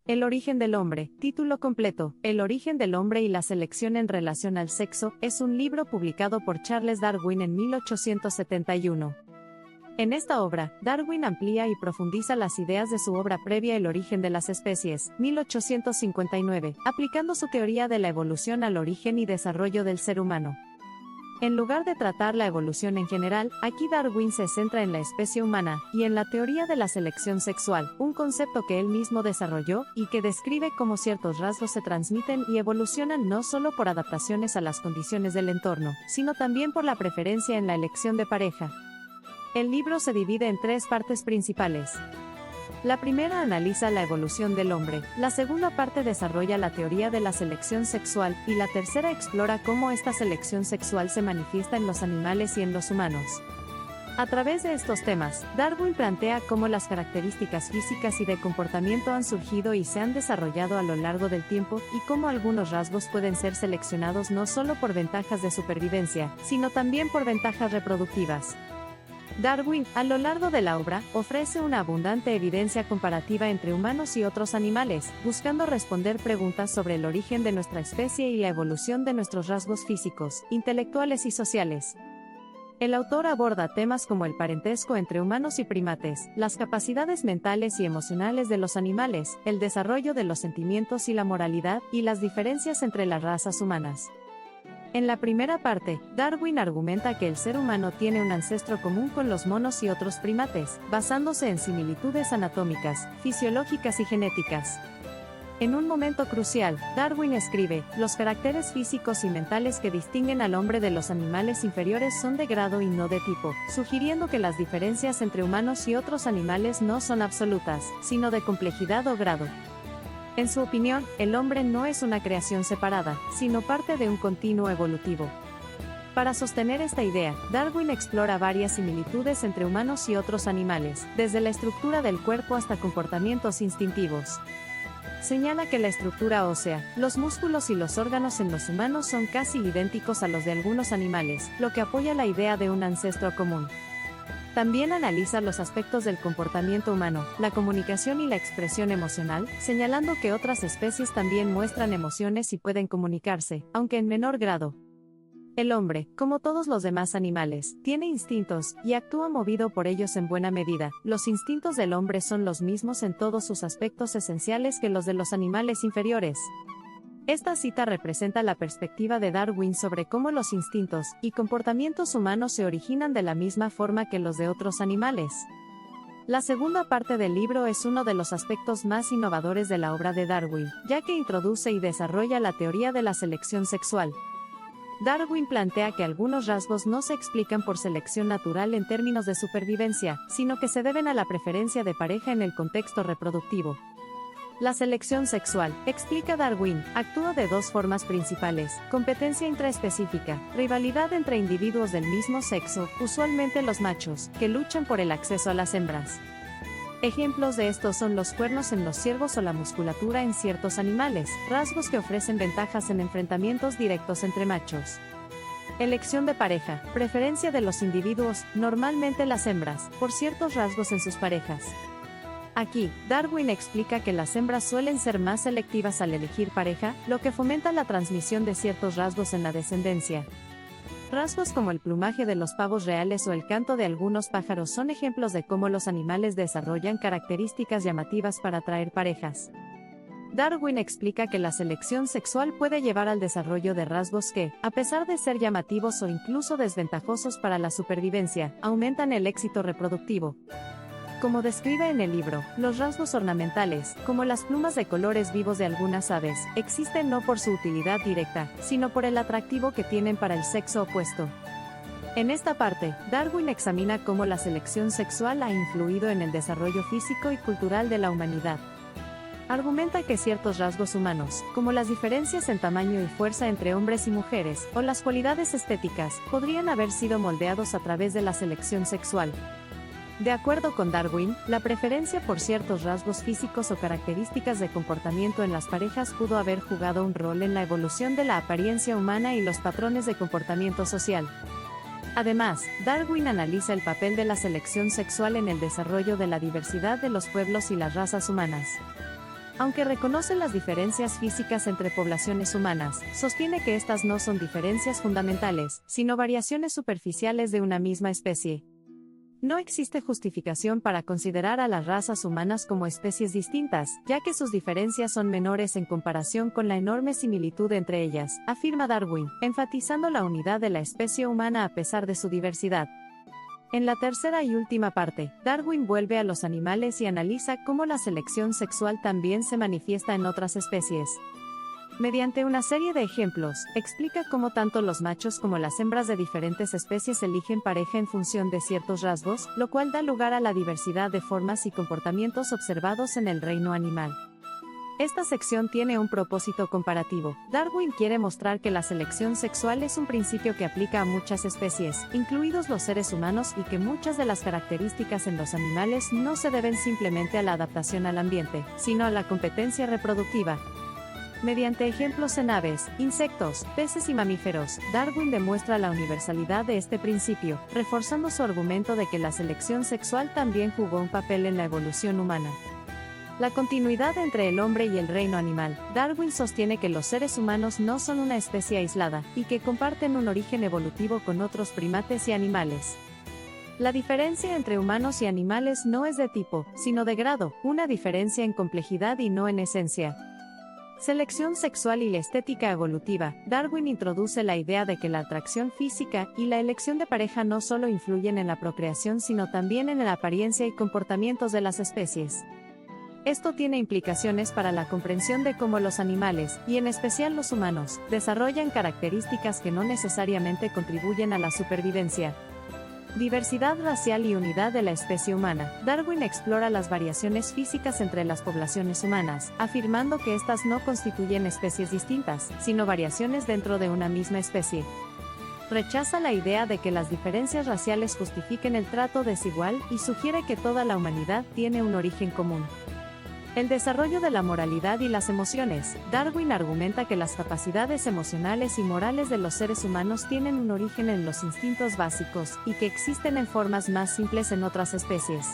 El origen del hombre, título completo, El origen del hombre y la selección en relación al sexo, es un libro publicado por Charles Darwin en 1871. En esta obra, Darwin amplía y profundiza las ideas de su obra previa El origen de las especies, 1859, aplicando su teoría de la evolución al origen y desarrollo del ser humano. En lugar de tratar la evolución en general, aquí Darwin se centra en la especie humana, y en la teoría de la selección sexual, un concepto que él mismo desarrolló, y que describe cómo ciertos rasgos se transmiten y evolucionan no solo por adaptaciones a las condiciones del entorno, sino también por la preferencia en la elección de pareja. El libro se divide en tres partes principales. La primera analiza la evolución del hombre, la segunda parte desarrolla la teoría de la selección sexual, y la tercera explora cómo esta selección sexual se manifiesta en los animales y en los humanos. A través de estos temas, Darwin plantea cómo las características físicas y de comportamiento han surgido y se han desarrollado a lo largo del tiempo, y cómo algunos rasgos pueden ser seleccionados no solo por ventajas de supervivencia, sino también por ventajas reproductivas. Darwin, a lo largo de la obra, ofrece una abundante evidencia comparativa entre humanos y otros animales, buscando responder preguntas sobre el origen de nuestra especie y la evolución de nuestros rasgos físicos, intelectuales y sociales. El autor aborda temas como el parentesco entre humanos y primates, las capacidades mentales y emocionales de los animales, el desarrollo de los sentimientos y la moralidad, y las diferencias entre las razas humanas. En la primera parte, Darwin argumenta que el ser humano tiene un ancestro común con los monos y otros primates, basándose en similitudes anatómicas, fisiológicas y genéticas. En un momento crucial, Darwin escribe, los caracteres físicos y mentales que distinguen al hombre de los animales inferiores son de grado y no de tipo, sugiriendo que las diferencias entre humanos y otros animales no son absolutas, sino de complejidad o grado. En su opinión, el hombre no es una creación separada, sino parte de un continuo evolutivo. Para sostener esta idea, Darwin explora varias similitudes entre humanos y otros animales, desde la estructura del cuerpo hasta comportamientos instintivos. Señala que la estructura ósea, los músculos y los órganos en los humanos son casi idénticos a los de algunos animales, lo que apoya la idea de un ancestro común. También analiza los aspectos del comportamiento humano, la comunicación y la expresión emocional, señalando que otras especies también muestran emociones y pueden comunicarse, aunque en menor grado. El hombre, como todos los demás animales, tiene instintos, y actúa movido por ellos en buena medida. Los instintos del hombre son los mismos en todos sus aspectos esenciales que los de los animales inferiores. Esta cita representa la perspectiva de Darwin sobre cómo los instintos y comportamientos humanos se originan de la misma forma que los de otros animales. La segunda parte del libro es uno de los aspectos más innovadores de la obra de Darwin, ya que introduce y desarrolla la teoría de la selección sexual. Darwin plantea que algunos rasgos no se explican por selección natural en términos de supervivencia, sino que se deben a la preferencia de pareja en el contexto reproductivo. La selección sexual, explica Darwin, actúa de dos formas principales: competencia intraespecífica, rivalidad entre individuos del mismo sexo, usualmente los machos, que luchan por el acceso a las hembras. Ejemplos de estos son los cuernos en los ciervos o la musculatura en ciertos animales, rasgos que ofrecen ventajas en enfrentamientos directos entre machos. Elección de pareja, preferencia de los individuos, normalmente las hembras, por ciertos rasgos en sus parejas. Aquí, Darwin explica que las hembras suelen ser más selectivas al elegir pareja, lo que fomenta la transmisión de ciertos rasgos en la descendencia. Rasgos como el plumaje de los pavos reales o el canto de algunos pájaros son ejemplos de cómo los animales desarrollan características llamativas para atraer parejas. Darwin explica que la selección sexual puede llevar al desarrollo de rasgos que, a pesar de ser llamativos o incluso desventajosos para la supervivencia, aumentan el éxito reproductivo. Como describe en el libro, los rasgos ornamentales, como las plumas de colores vivos de algunas aves, existen no por su utilidad directa, sino por el atractivo que tienen para el sexo opuesto. En esta parte, Darwin examina cómo la selección sexual ha influido en el desarrollo físico y cultural de la humanidad. Argumenta que ciertos rasgos humanos, como las diferencias en tamaño y fuerza entre hombres y mujeres, o las cualidades estéticas, podrían haber sido moldeados a través de la selección sexual. De acuerdo con Darwin, la preferencia por ciertos rasgos físicos o características de comportamiento en las parejas pudo haber jugado un rol en la evolución de la apariencia humana y los patrones de comportamiento social. Además, Darwin analiza el papel de la selección sexual en el desarrollo de la diversidad de los pueblos y las razas humanas. Aunque reconoce las diferencias físicas entre poblaciones humanas, sostiene que estas no son diferencias fundamentales, sino variaciones superficiales de una misma especie. No existe justificación para considerar a las razas humanas como especies distintas, ya que sus diferencias son menores en comparación con la enorme similitud entre ellas, afirma Darwin, enfatizando la unidad de la especie humana a pesar de su diversidad. En la tercera y última parte, Darwin vuelve a los animales y analiza cómo la selección sexual también se manifiesta en otras especies. Mediante una serie de ejemplos, explica cómo tanto los machos como las hembras de diferentes especies eligen pareja en función de ciertos rasgos, lo cual da lugar a la diversidad de formas y comportamientos observados en el reino animal. Esta sección tiene un propósito comparativo. Darwin quiere mostrar que la selección sexual es un principio que aplica a muchas especies, incluidos los seres humanos, y que muchas de las características en los animales no se deben simplemente a la adaptación al ambiente, sino a la competencia reproductiva. Mediante ejemplos en aves, insectos, peces y mamíferos, Darwin demuestra la universalidad de este principio, reforzando su argumento de que la selección sexual también jugó un papel en la evolución humana. La continuidad entre el hombre y el reino animal. Darwin sostiene que los seres humanos no son una especie aislada, y que comparten un origen evolutivo con otros primates y animales. La diferencia entre humanos y animales no es de tipo, sino de grado, una diferencia en complejidad y no en esencia. Selección sexual y la estética evolutiva. Darwin introduce la idea de que la atracción física y la elección de pareja no solo influyen en la procreación sino también en la apariencia y comportamientos de las especies. Esto tiene implicaciones para la comprensión de cómo los animales, y en especial los humanos, desarrollan características que no necesariamente contribuyen a la supervivencia. Diversidad racial y unidad de la especie humana. Darwin explora las variaciones físicas entre las poblaciones humanas, afirmando que estas no constituyen especies distintas, sino variaciones dentro de una misma especie. Rechaza la idea de que las diferencias raciales justifiquen el trato desigual y sugiere que toda la humanidad tiene un origen común. El desarrollo de la moralidad y las emociones. Darwin argumenta que las capacidades emocionales y morales de los seres humanos tienen un origen en los instintos básicos, y que existen en formas más simples en otras especies.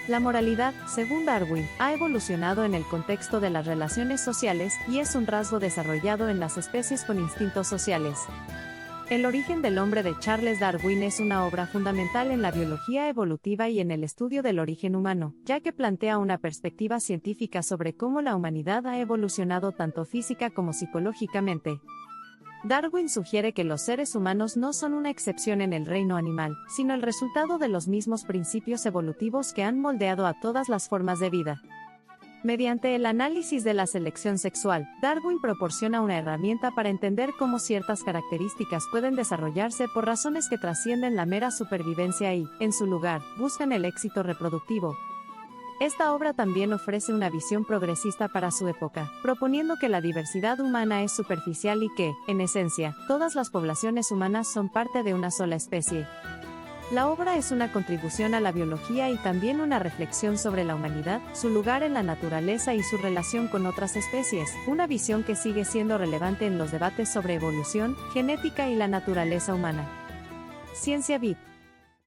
La moralidad, según Darwin, ha evolucionado en el contexto de las relaciones sociales, y es un rasgo desarrollado en las especies con instintos sociales. El origen del hombre de Charles Darwin es una obra fundamental en la biología evolutiva y en el estudio del origen humano, ya que plantea una perspectiva científica sobre cómo la humanidad ha evolucionado tanto física como psicológicamente. Darwin sugiere que los seres humanos no son una excepción en el reino animal, sino el resultado de los mismos principios evolutivos que han moldeado a todas las formas de vida. Mediante el análisis de la selección sexual, Darwin proporciona una herramienta para entender cómo ciertas características pueden desarrollarse por razones que trascienden la mera supervivencia y, en su lugar, buscan el éxito reproductivo. Esta obra también ofrece una visión progresista para su época, proponiendo que la diversidad humana es superficial y que, en esencia, todas las poblaciones humanas son parte de una sola especie. La obra es una contribución a la biología y también una reflexión sobre la humanidad, su lugar en la naturaleza y su relación con otras especies, una visión que sigue siendo relevante en los debates sobre evolución, genética y la naturaleza humana. Ciencia Vid.